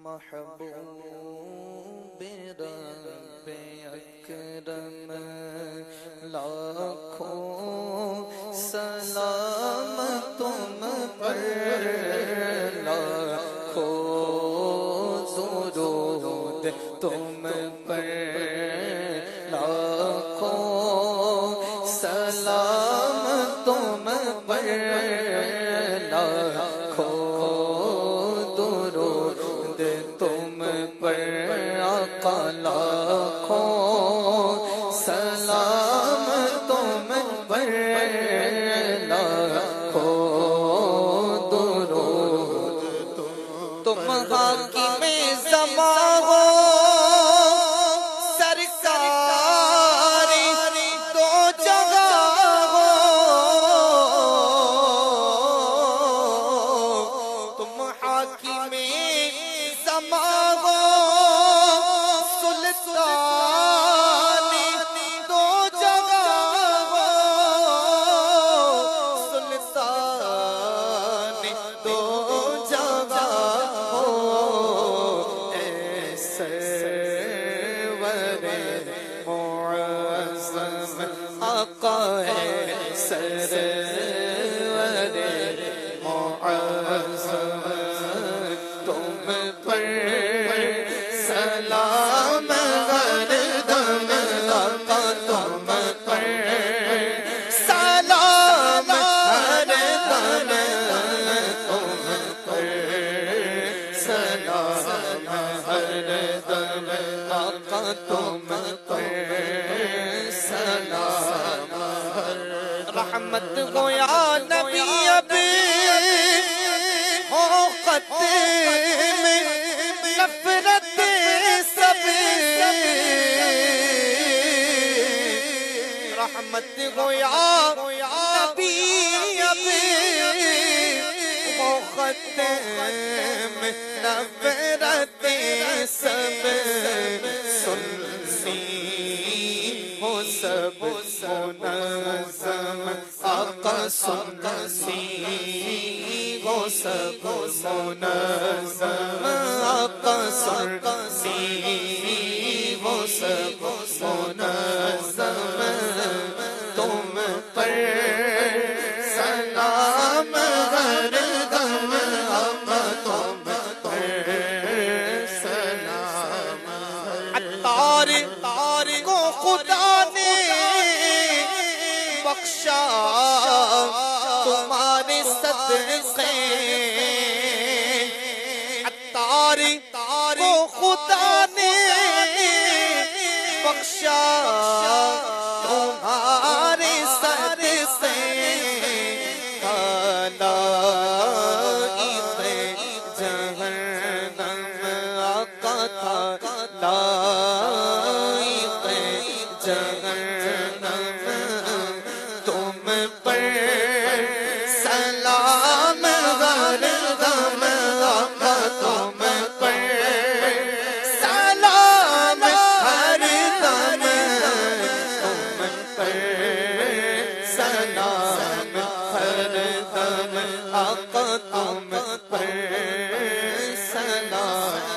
محبوب رب اکرم لاکھوں سلام تم پر، لاکھوں درود تم پر، لاکھوں سلام تم پر، لاکھوں درود تم پر آقا، لاکھوں سلام تم پر، لاکھوں درود تم حاکم زمان ہو سرکاری دو جگہ ہو، تم حاکم زمان ہو سلطانی دو جگہ ہو، سلطانی دو جگہ ہو، اے سرور معظم آقا، اے سرور معظم تم پر سلام ہردم آقا، تم پر سلام ہردم، تم پر سلام ہردم آقا، تم پر سلام ہردم۔ رحمت ہو یا نبی ابھی ہو ختم نفرت سب، رحمت ہو یا نبی ابھی ہو ختم نفرت سب، سنی ہو سب منظم آقا، سنی ہو سب منظم آقا، سنی ہو سب منظم تم پر سلام ہردم آقا، تم پر سلام۔ عطار کو خدا نے بخشا تمہارے صدقے، عطار کو خدا نے بخشا تمہارے صدقے، خلائق جہنم آقا تھا، خلائق جہنم تم پر سلام ہردم آقا، تم پر سلام ہردم، تم پر سلام ہردم آقا، تم پر سلام